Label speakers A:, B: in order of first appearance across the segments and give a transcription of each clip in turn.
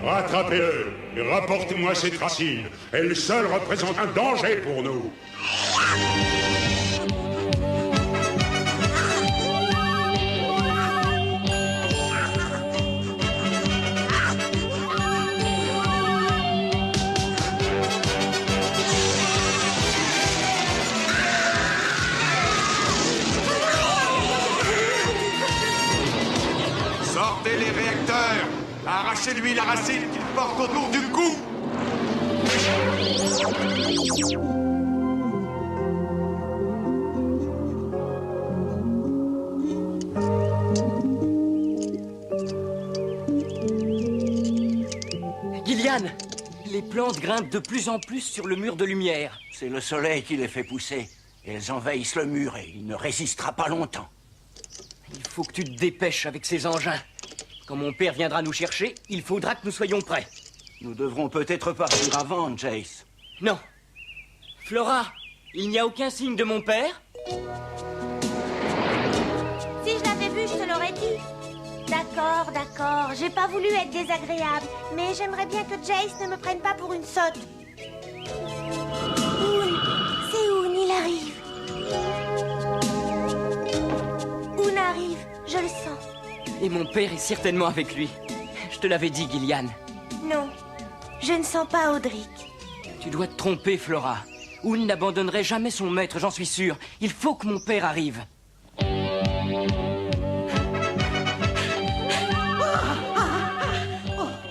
A: Rattrapez-le et rapportez-moi cette racine. Elle seule représente un danger pour nous.
B: Sortez les réacteurs! Arrachez-lui la racine qu'il porte autour du cou!
C: Gillian, les plantes grimpent de plus en plus sur le mur de lumière.
D: C'est le soleil qui les fait pousser. Elles envahissent le mur et il ne résistera pas longtemps.
C: Il faut que tu te dépêches avec ces engins. Quand mon père viendra nous chercher, il faudra que nous soyons prêts.
D: Nous devrons peut-être partir avant, Jace.
C: Non. Flora, il n'y a aucun signe de mon père?
E: Si je l'avais vu, je te l'aurais dit. D'accord, d'accord. J'ai pas voulu être désagréable, mais j'aimerais bien que Jace ne me prenne pas pour une sotte. Oun, c'est Oun, il arrive. Oun arrive, je le sens.
C: Et mon père est certainement avec lui. Je te l'avais dit, Gillian.
E: Non, je ne sens pas Audric.
C: Tu dois te tromper, Flora. Oun n'abandonnerait jamais son maître, j'en suis sûr. Il faut que mon père arrive.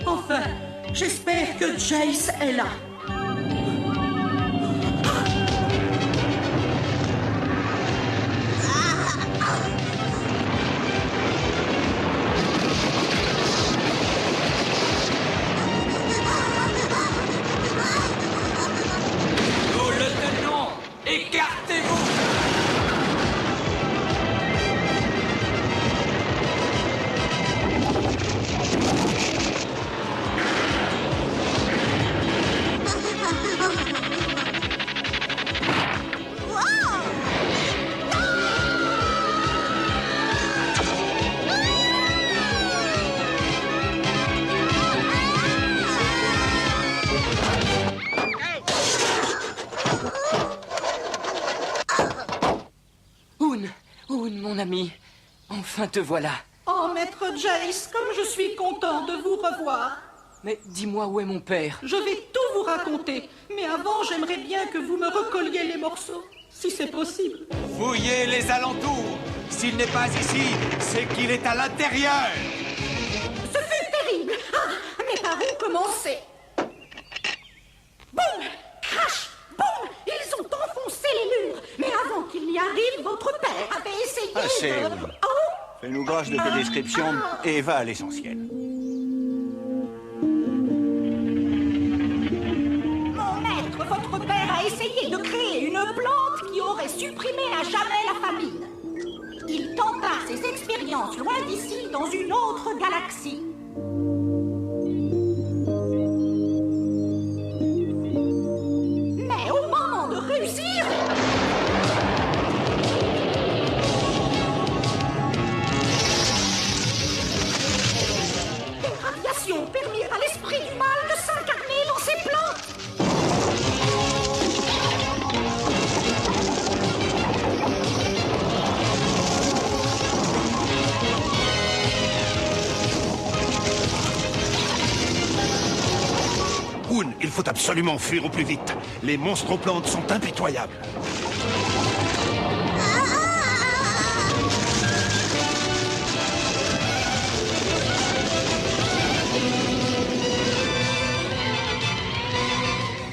F: Enfin, j'espère que Jace est là.
C: Nous le tenons! Écartez-vous! Oun, mon ami, enfin te voilà.
F: Oh, maître Jace, comme je suis content de vous revoir.
C: Mais dis-moi où est mon père?
F: Je vais tout vous raconter, mais avant, j'aimerais bien que vous me recolliez les morceaux, si c'est possible.
B: Fouillez les alentours! S'il n'est pas ici, c'est qu'il est à l'intérieur!
F: Ce fut terrible. Ah, mais par où commencer? Boum! Crash! Boum! Ils ont enfoncé les murs. Mais avant qu'il n'y arrive, votre père avait essayé
D: Assez,
F: de...
D: Oun.
F: Oh!
D: Fais-nous grâce de tes descriptions et va à l'essentiel.
F: Mon maître, votre père a essayé de créer une plante qui aurait supprimé à jamais la famine. Il tenta ses expériences loin d'ici, dans une autre galaxie. Mais au moment de réussir... les radiations permirent à l'esprit du mal de s'incarner dans ces plantes.
B: Oun, il faut absolument fuir au plus vite. Les monstres aux plantes sont impitoyables.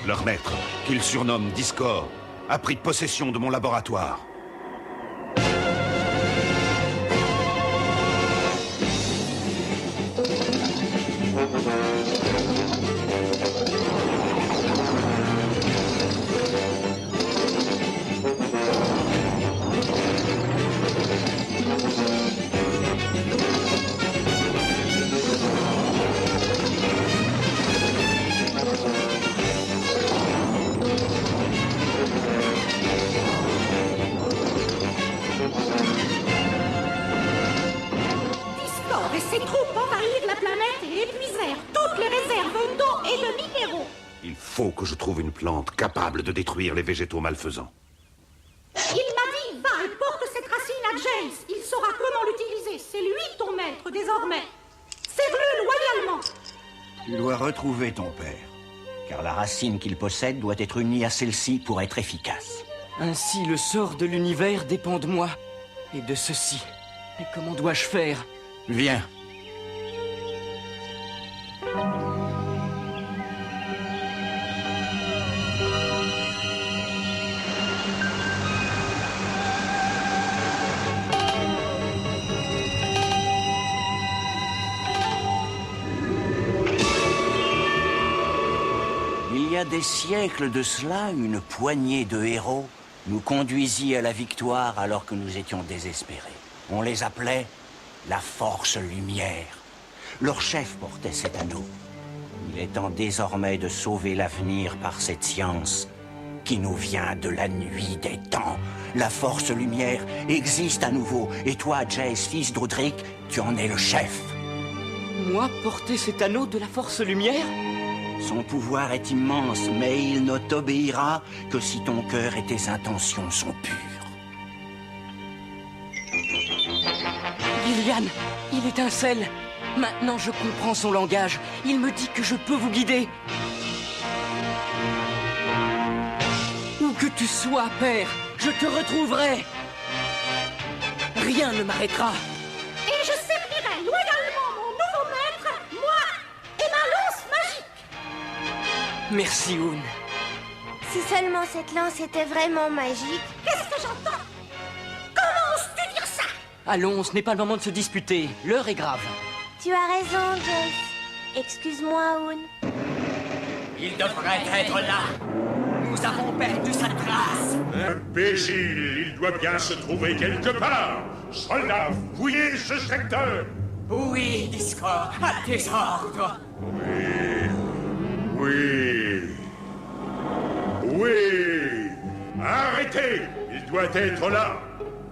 B: Leur maître, qu'ils surnomment Discord, a pris possession de mon laboratoire.
F: ses troupes envahirent la planète et épuisèrent toutes les réserves d'eau et de minéraux.
B: Il faut que je trouve une plante capable de détruire les végétaux malfaisants.
F: Il m'a dit, va et porte cette racine à Jace. Il saura comment l'utiliser. C'est lui ton maître désormais. Serre-le loyalement.
D: Tu dois retrouver ton père, car la racine qu'il possède doit être unie à celle-ci pour être efficace.
C: Ainsi, le sort de l'univers dépend de moi et de ceci. Mais comment dois-je faire?
D: Viens. Il y a des siècles de cela, une poignée de héros nous conduisit à la victoire alors que nous étions désespérés. On les appelait la Force Lumière. Leur chef portait cet anneau. Il est temps désormais de sauver l'avenir par cette science qui nous vient de la nuit des temps. La Force Lumière existe à nouveau, et toi, Jace, fils d'Audric, tu en es le chef.
C: Moi porter cet anneau de la Force Lumière?
D: Son pouvoir est immense, mais il ne t'obéira que si ton cœur et tes intentions sont pures.
C: Gillian, il étincelle. Maintenant, je comprends son langage. Il me dit que je peux vous guider. Où que tu sois, père, je te retrouverai. Rien ne m'arrêtera.
F: Et je servirai loyalement mon nouveau maître, moi et ma lance magique.
C: Merci, Hoon.
E: Si seulement cette lance était vraiment magique.
F: Qu'est-ce que j'entends? Comment oses-tu dire ça?
C: Allons, ce n'est pas le moment de se disputer. L'heure est grave.
E: Tu as raison, Jace. Excuse-moi, Hoon.
C: Il devrait être là. Nous avons perdu sa trace.
A: Imbécile, il doit bien se trouver quelque part. Soldats, fouillez ce secteur.
C: Oui, Discord, à tes ordres.
A: Oui. Arrêtez, il doit être là.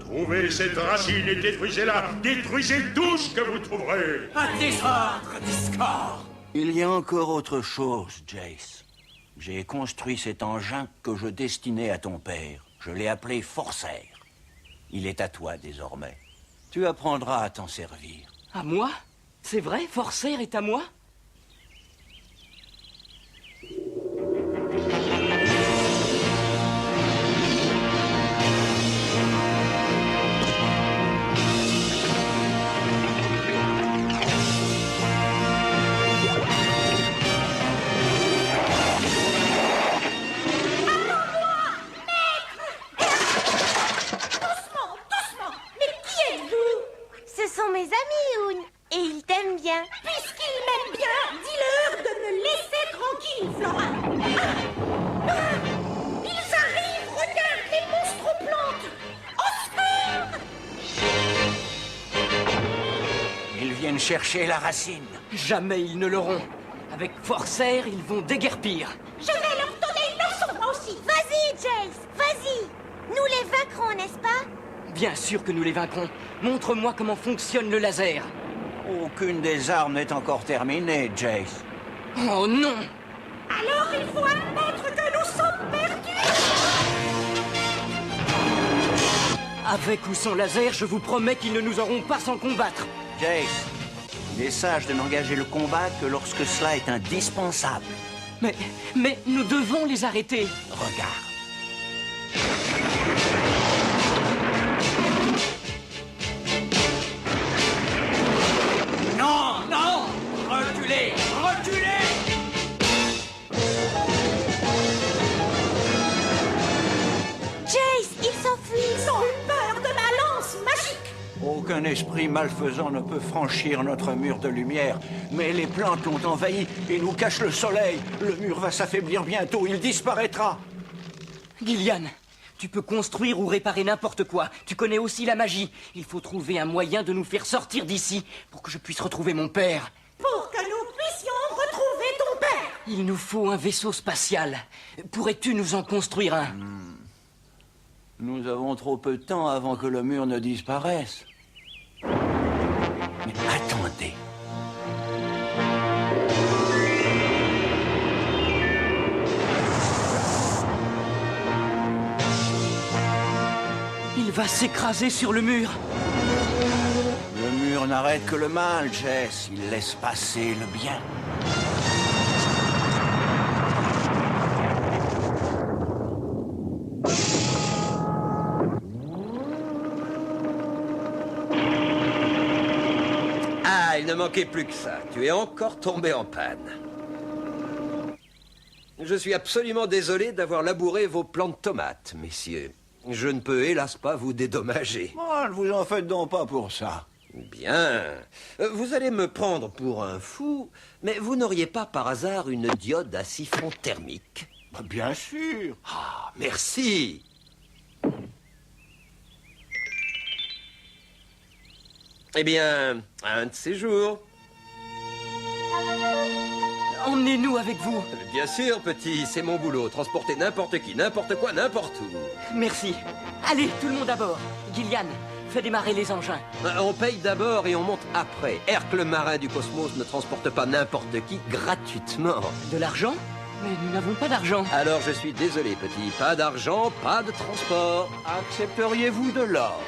A: Trouvez cette racine et détruisez-la. Détruisez tout ce que vous trouverez.
C: À tes ordres, Discord.
D: Il y a encore autre chose, Jace. J'ai construit cet engin que je destinais à ton père. Je l'ai appelé Forcer. Il est à toi désormais. Tu apprendras à t'en servir.
C: À moi? C'est vrai, Forcer est à moi?
E: Mes amis, Hoon, et ils t'aiment bien.
F: Puisqu'ils m'aiment bien, dis-leur de me laisser tranquille, Flora. Ils arrivent, regarde les monstres-plantes. Au secours!
D: Ils viennent chercher la racine.
C: Jamais ils ne l'auront. Avec Forcer, ils vont déguerpir.
F: Je vais leur donner une leçon, moi aussi.
E: Vas-y, Jace, vas-y. Nous les vaincrons, n'est-ce pas?
C: Bien sûr que nous les vaincrons. Montre-moi comment fonctionne le laser.
D: Aucune des armes n'est encore terminée, Jace.
C: Oh non!
F: Alors il faut admettre que nous sommes perdus.
C: Avec ou sans laser, je vous promets qu'ils ne nous auront pas sans combattre.
D: Jace, il est sage de n'engager le combat que lorsque cela est indispensable.
C: Mais nous devons les arrêter.
D: Regarde.
C: Non! Reculez!
E: Jace, ils s'enfuient.
F: Ils ont eu peur de ma lance magique.
D: Aucun esprit malfaisant ne peut franchir notre mur de lumière. Mais les plantes l'ont envahi et nous cachent le soleil. Le mur va s'affaiblir bientôt, il disparaîtra.
C: Gillian, tu peux construire ou réparer n'importe quoi. Tu connais aussi la magie. Il faut trouver un moyen de nous faire sortir d'ici pour que je puisse retrouver mon père.
F: Pour que nous puissions retrouver ton père.
C: Il nous faut un vaisseau spatial. Pourrais-tu nous en construire un?
D: Nous avons trop peu de temps avant que le mur ne disparaisse. Mais attendez.
C: va s'écraser sur le mur.
D: Le mur n'arrête que le mal, Jess. Il laisse passer le bien.
G: Ah, il ne manquait plus que ça. Tu es encore tombé en panne. Je suis absolument désolé d'avoir labouré vos plants de tomates, messieurs. Je ne peux hélas pas vous dédommager.
D: Oh, ne vous en faites donc pas pour ça.
G: Bien. Vous allez me prendre pour un fou, mais vous n'auriez pas par hasard une diode à siphon thermique?
D: Bien sûr.
G: Ah, merci. Eh bien, un de ces jours.
C: Emmenez-nous avec vous.
G: Bien sûr, petit, c'est mon boulot. Transporter n'importe qui, n'importe quoi, n'importe où.
C: Merci. Allez, tout le monde à bord. Gillian, fais démarrer les engins.
G: On paye d'abord et on monte après. Herc, le marin du cosmos, ne transporte pas n'importe qui gratuitement.
C: De l'argent? Mais nous n'avons pas d'argent.
G: Alors je suis désolé, petit. Pas d'argent, pas de transport.
D: Accepteriez-vous de l'or?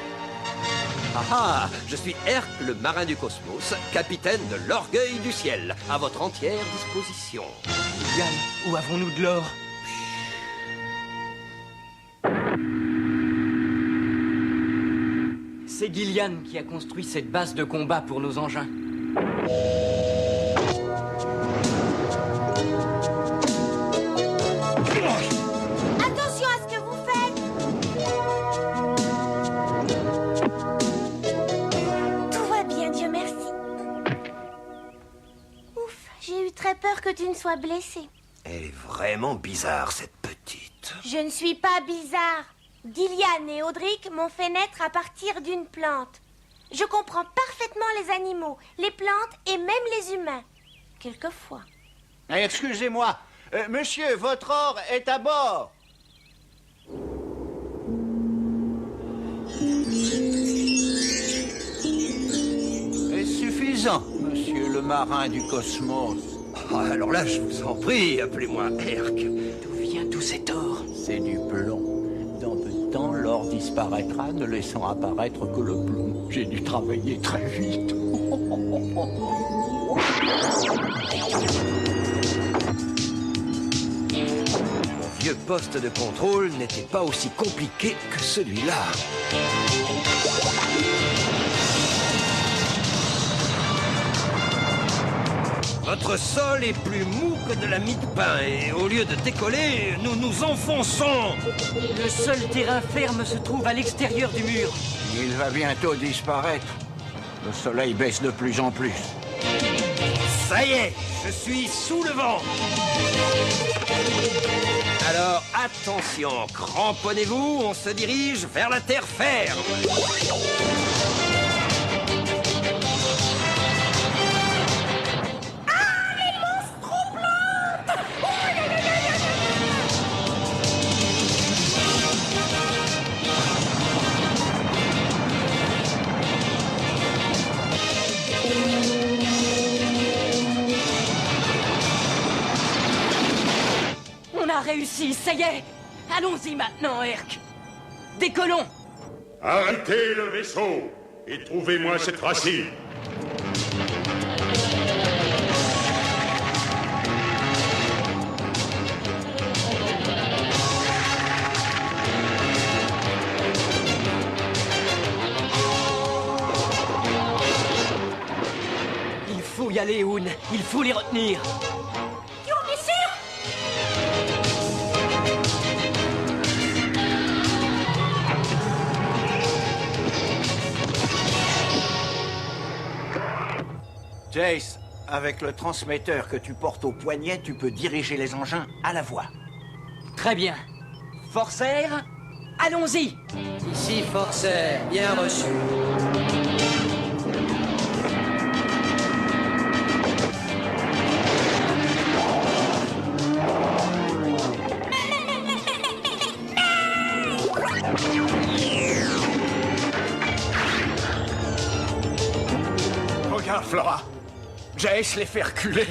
G: Ah, je suis Herc, le marin du cosmos, capitaine de l'orgueil du ciel, à votre entière disposition.
C: Gillian, où avons-nous de l'or? C'est Gillian qui a construit cette base de combat pour nos engins.
E: Attention à ce que vous faites! Tout va bien, Dieu merci. Ouf, j'ai eu très peur que tu ne sois blessé.
G: Elle est vraiment bizarre, cette petite.
E: Je ne suis pas bizarre. Gillian et Audric m'ont fait naître à partir d'une plante. Je comprends parfaitement les animaux, les plantes et même les humains. Quelquefois.
D: Excusez-moi. Monsieur, votre or est à bord. C'est suffisant, monsieur le marin du cosmos.
G: Oh, alors là, je vous en prie, appelez-moi Herc.
C: D'où vient tout cet or?
D: C'est du plomb. Dans peu de temps, l'or disparaîtra, ne laissant apparaître que le plomb. J'ai dû travailler très vite.
G: Mon vieux poste de contrôle n'était pas aussi compliqué que celui-là. Votre sol est plus mou que de la mie de pain et au lieu de décoller, nous nous enfonçons.
C: Le seul terrain ferme se trouve à l'extérieur du mur.
D: Il va bientôt disparaître. Le soleil baisse de plus en plus.
G: Ça y est, je suis sous le vent. Alors attention, cramponnez-vous, on se dirige vers la terre ferme.
C: On a réussi, ça y est. Allons-y maintenant, Herc. Décollons.
A: Arrêtez le vaisseau et trouvez-moi cette racine.
C: Il faut y aller, Hoon. Il faut les retenir.
F: Tu en es sûr?
D: Jace, avec le transmetteur que tu portes au poignet, tu peux diriger les engins à la voix.
C: Très bien. Forcer, allons-y.
G: Ici Forcer, bien reçu.
D: Regarde, Flora. Jace les fait reculer.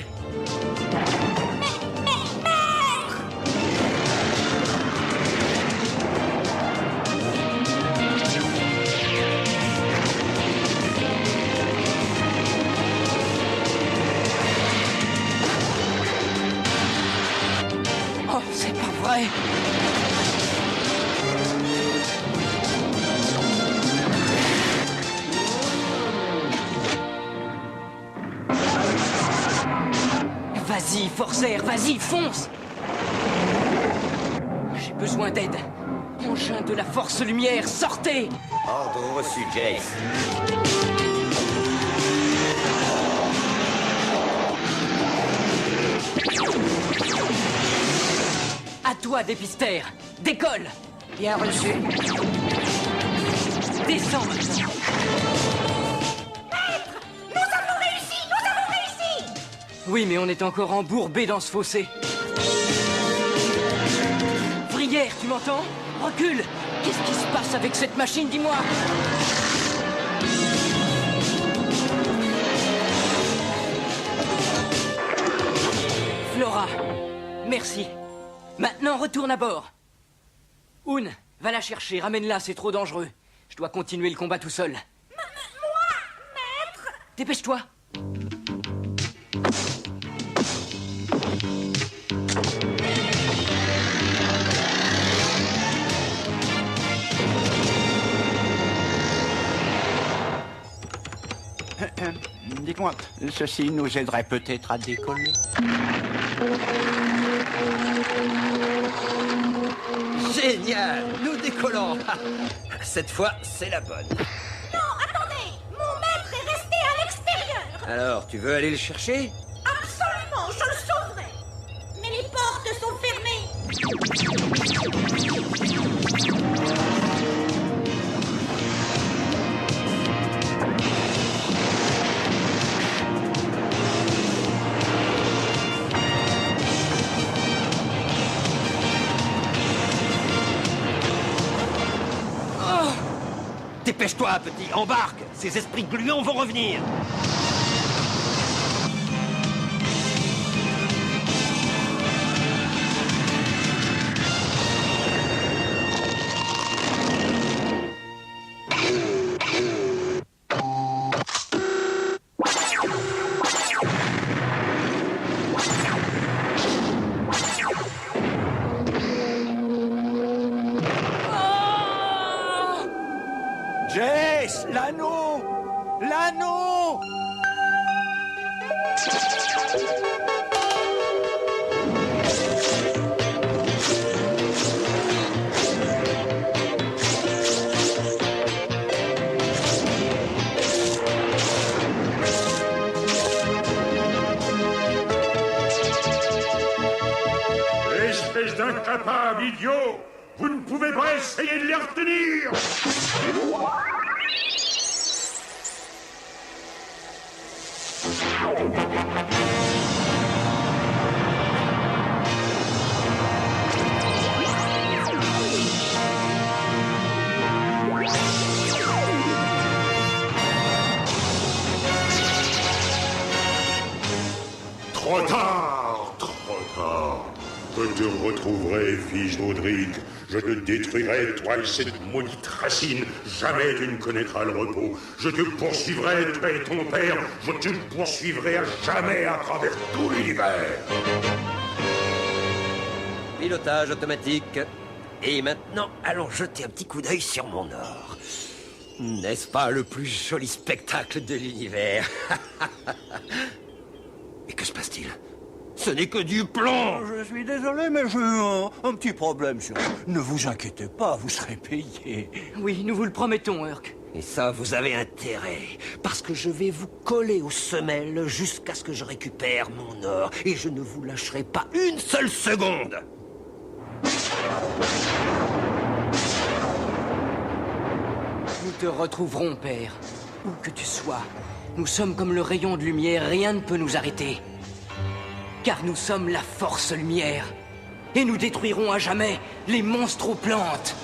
C: prêt? Vas-y, Forcer, vas-y, fonce! J'ai besoin d'aide. Engin de la force lumière, sortez!
G: Ordre reçu, Jace.
C: À toi, Dépister! Décolle!
F: Bien reçu.
C: Descends maintenant!
F: Nous avons réussi! Nous avons réussi!
C: Oui, mais on est encore embourbé dans ce fossé. Vrière, tu m'entends? Recule! Qu'est-ce qui se passe avec cette machine, dis-moi? Flora, merci. Maintenant, retourne à bord. Oun, va la chercher, ramène-la, c'est trop dangereux. Je dois continuer le combat tout seul.
F: Moi, maître!
C: Dépêche-toi.
D: Dites-moi, ceci nous aiderait peut-être à décoller.
G: Génial! Nous décollons! Cette fois, c'est la bonne.
F: Non, attendez! Mon maître est resté à l'extérieur!
G: Alors, tu veux aller le chercher?
F: Absolument, je le sauverai! Mais les portes sont fermées!
B: Dépêche-toi, petit, embarque! Ces esprits gluants vont revenir!
D: Jace, l'anneau! L'anneau!
A: Espèce d'incapable idiot! Vous ne pouvez pas essayer de les retenir! Trop tard! Trop tard! Je te retrouverai, fils d'Audric. Je te détruirai, toi et cette maudite racine. Jamais tu ne connaîtras le repos. Je te poursuivrai, toi et ton père. Je te poursuivrai à jamais à travers tout l'univers.
G: Pilotage automatique. Et maintenant, allons jeter un petit coup d'œil sur mon or. N'est-ce pas le plus joli spectacle de l'univers? Et que se passe-t-il? Ce n'est que du plomb!
D: Je suis désolé, mais j'ai eu un petit problème sur... Ne vous inquiétez pas, vous serez payé.
C: Oui, nous vous le promettons, Urk.
G: Et ça, vous avez intérêt, parce que je vais vous coller aux semelles jusqu'à ce que je récupère mon or, et je ne vous lâcherai pas une seule seconde.
C: Nous te retrouverons, père. Où que tu sois. Nous sommes comme le rayon de lumière, rien ne peut nous arrêter. Car nous sommes la force lumière. Et nous détruirons à jamais les monstres aux plantes.